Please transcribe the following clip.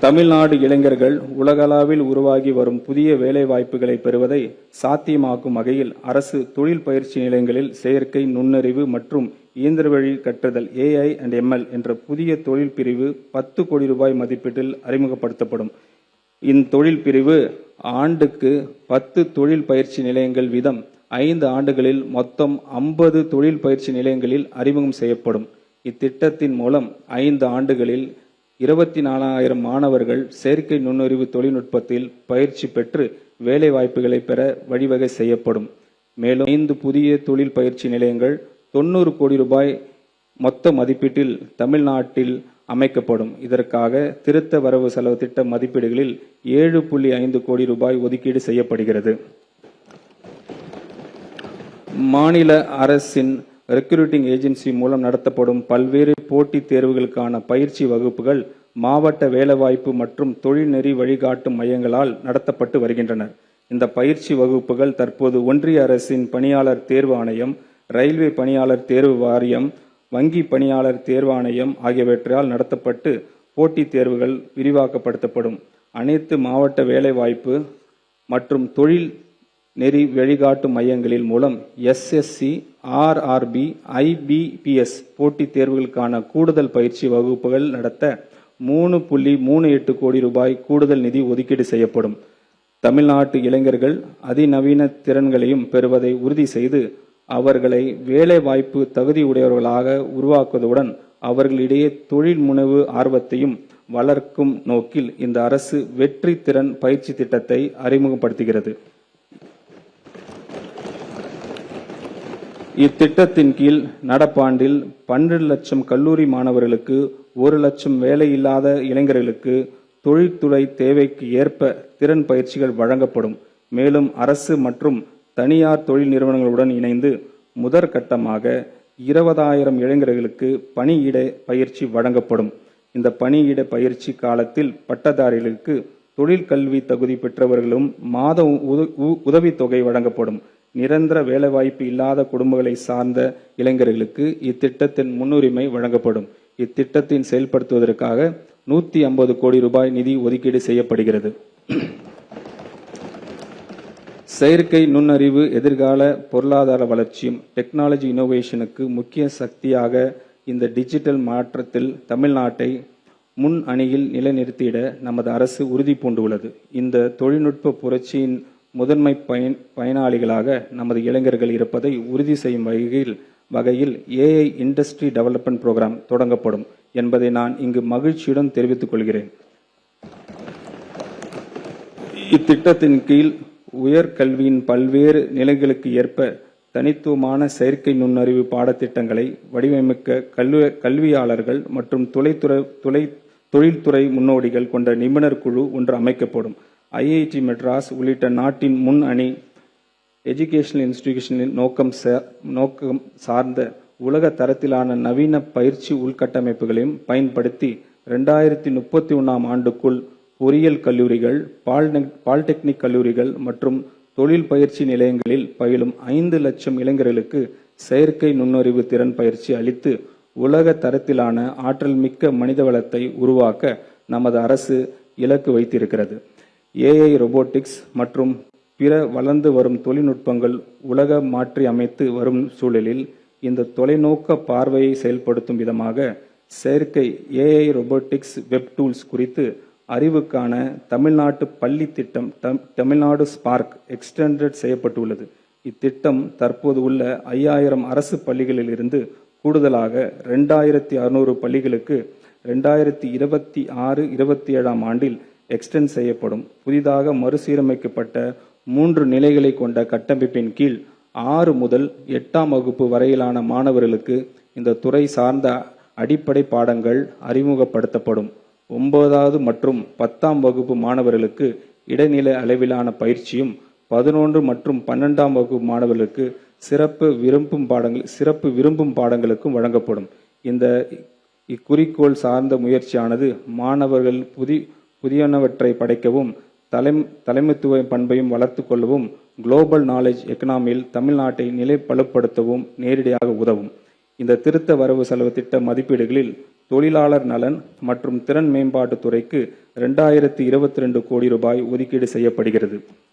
தமிழ்நாடு இளைஞர்கள் உலகளவில் உருவாகி வரும் புதிய வேலை வாய்ப்புகளை பெறுவதை சாத்தியமாக்கும் வகையில் அரசு தொழில் பயிற்சி நிலையங்களில் செயற்கை நுண்ணறிவு மற்றும் இயந்திர வழி கற்றல் AI&ML என்ற புதிய தொழில் பிரிவு 10 கோடி ரூபாய் மதிப்பீட்டில் அறிமுகப்படுத்தப்படும். இத்தொழில் பிரிவு ஆண்டுக்கு 10 தொழில் பயிற்சி நிலையங்கள் வீதம் 5 ஆண்டுகளில் மொத்தம் 50 தொழில் பயிற்சி நிலையங்களில் அறிமுகம் செய்யப்படும். இத்திட்டத்தின் மூலம் 5 ஆண்டுகளில் 24,000 மாணவர்கள் செயற்கை நுண்ணறிவு தொழில்நுட்பத்தில் பயிற்சி பெற்று வேலை வாய்ப்புகளை பெற வழிவகை செய்யப்படும். மேலும் 5 புதிய தொழில் பயிற்சி நிலையங்கள் 90 கோடி ரூபாய் மொத்த மதிப்பீட்டில் தமிழ்நாட்டில் அமைக்கப்படும். இதற்காக திருத்த வரவு செலவு திட்ட மதிப்பீடுகளில் 7.5 கோடி ரூபாய் ஒதுக்கீடு செய்யப்படுகிறது. மாநில அரசின் ரெக்ரூட்டிங் ஏஜென்சி மூலம் நடத்தப்படும் பல்வேறு போட்டித் தேர்வுகளுக்கான பயிற்சி வகுப்புகள் மாவட்ட வேலைவாய்ப்பு மற்றும் தொழில்நெறி வழிகாட்டும் மையங்களால் நடத்தப்பட்டு வருகின்றன. இந்த பயிற்சி வகுப்புகள் தற்போது ஒன்றிய அரசின் பணியாளர் தேர்வு ஆணையம், ரயில்வே பணியாளர் தேர்வு வாரியம், வங்கி பணியாளர் தேர்வு ஆணையம் ஆகியவற்றால் நடத்தப்பட்டு போட்டித் தேர்வுகள் விரிவாக்கப்படுத்தப்படும். அனைத்து மாவட்ட வேலைவாய்ப்பு மற்றும் தொழில் நெறி வழிகாட்டு மையங்களின் மூலம் SSC, RRB, IBPS போட்டித் தேர்வுகளுக்கான கூடுதல் பயிற்சி வகுப்புகள் நடத்த 3.38 கோடி ரூபாய் கூடுதல் நிதி ஒதுக்கீடு செய்யப்படும். தமிழ்நாட்டு இளைஞர்கள் அதிநவீன திறன்களையும் பெறுவதை உறுதி செய்து அவர்களை வேலை வாய்ப்பு தகுதியுடையவர்களாக உருவாக்குவதுடன் அவர்களிடையே தொழில் முனைவு ஆர்வத்தையும் வளர்க்கும் நோக்கில் இந்த அரசு வெற்றி திறன் பயிற்சி திட்டத்தை அறிமுகப்படுத்துகிறது. இத்திட்டத்தின் கீழ் நடப்பாண்டில் 12 லட்சம் கல்லூரி மாணவர்களுக்கு 1 லட்சம் வேலையில்லாத இளைஞர்களுக்கு தொழில்துறை தேவைக்கு ஏற்ப திறன் பயிற்சிகள் வழங்கப்படும். மேலும் அரசு மற்றும் தனியார் தொழில் நிறுவனங்களுடன் இணைந்து முதற்கட்டமாக 20,000 இளைஞர்களுக்கு பணியிட பயிற்சி வழங்கப்படும். இந்த பணியிட பயிற்சி காலத்தில் பட்டதாரிகளுக்கு தொழிற்கல்வி தகுதி பெற்றவர்களும் மாத உதவித்தொகை வழங்கப்படும். நிரந்தர வேலைவாய்ப்பு இல்லாத குடும்பங்களை சார்ந்த இளைஞர்களுக்கு இத்திட்டத்தின் முன்னுரிமை வழங்கப்படும். இத்திட்டத்தின் செயல்படுத்துவதற்காக 150 கோடி ரூபாய் நிதி ஒதுக்கீடு செய்யப்படுகிறது. செயற்கை நுண்ணறிவு எதிர்கால பொருளாதார வளர்ச்சியும் டெக்னாலஜி இனோவேஷனுக்கு முக்கிய சக்தியாக இந்த டிஜிட்டல் மாற்றத்தில் தமிழ்நாட்டை முன் அணியில் நிலைநிறுத்திட நமது அரசு உறுதி பூண்டுள்ளது. இந்த தொழில்நுட்ப புரட்சியின் முதன்மை பயனாளிகளாக நமது இளைஞர்கள் இருப்பதை உறுதி செய்யும் வகையில் AI இண்டஸ்ட்ரி டெவலப்மெண்ட் புரோகிராம் தொடங்கப்படும் என்பதை நான் இங்கு மகிழ்ச்சியுடன் தெரிவித்துக் கொள்கிறேன். இத்திட்டத்தின் கீழ் உயர்கல்வியின் பல்வேறு நிலைகளுக்கு ஏற்ப தனித்துவமான செயற்கை நுண்ணறிவு பாடத்திட்டங்களை வடிவமைக்க கல்வியாளர்கள் மற்றும் தொழில்துறை முன்னோடிகள் கொண்ட நிபுணர் குழு ஒன்று அமைக்கப்படும். IIT மெட்ராஸ் உள்ளிட்ட நாட்டின் முன் அணி எஜுகேஷனல் இன்ஸ்டிடியூஷனின் நோக்கம் சார்ந்த உலக தரத்திலான நவீன பயிற்சி உள்கட்டமைப்புகளையும் பயன்படுத்தி 2031ஆம் ஆண்டுக்குள் பொறியியல் கல்லூரிகள், பாலிடெக்னிக் கல்லூரிகள் மற்றும் தொழில் பயிற்சி நிலையங்களில் பயிலும் 5 லட்சம் இளைஞர்களுக்கு செயற்கை நுண்ணறிவு திறன் பயிற்சி அளித்து உலக தரத்திலான ஆற்றல் மிக்க மனிதவளத்தை உருவாக்க நமது அரசு இலக்கு வைத்திருக்கிறது. AI ரோபோட்டிக்ஸ் மற்றும் பிற வளர்ந்து வரும் தொழில்நுட்பங்கள் உலக மாற்றி அமைத்து வரும் சூழலில் இந்த தொலைநோக்க பார்வையை செயல்படுத்தும் விதமாக செயற்கை AI ரோபோட்டிக்ஸ் வெப் டூல்ஸ் குறித்து அறிவுக்கான தமிழ்நாட்டு பள்ளி திட்டம் தமிழ்நாடு ஸ்பார்க் எக்ஸ்டெண்டட் செய்யப்பட்டுள்ளது. இத்திட்டம் தற்போது உள்ள 5000 அரசு பள்ளிகளில் இருந்து கூடுதலாக 2600 பள்ளிகளுக்கு 2026-27ஆம் ஆண்டில் எக்ஸ்டெண்ட் செய்யப்படும். புதிதாக மறுசீரமைக்கப்பட்ட 3 நிலைகளை கொண்ட கட்டமைப்பின் கீழ் 6 முதல் 8ஆம் வகுப்பு வரையிலான மாணவர்களுக்கு இந்த துறை சார்ந்த அடிப்படை பாடங்கள் அறிமுகப்படுத்தப்படும். 9வது மற்றும் 10ஆம் வகுப்பு மாணவர்களுக்கு இடைநிலை அளவிலான பயிற்சியும் 11 மற்றும் 12ஆம் வகுப்பு மாணவர்களுக்கு சிறப்பு விரும்பும் பாடங்களுக்கும் வழங்கப்படும். இந்த இக்குறிக்கோள் சார்ந்த முயற்சியானது மாணவர்கள் புதியனவற்றை படைக்கவும் தலைமைத்துவ பண்பையும் வளர்த்து கொள்ளவும் குளோபல் நாலேஜ் எக்கனாமியில் தமிழ்நாட்டை நிலை பலப்படுத்தவும் நேரடியாக உதவும். இந்த திருத்த வரவு செலவு திட்ட மதிப்பீடுகளில் தொழிலாளர் நலன் மற்றும் திறன் மேம்பாட்டுத் துறைக்கு 2022 கோடி ரூபாய் ஒதுக்கீடு செய்யப்படுகிறது.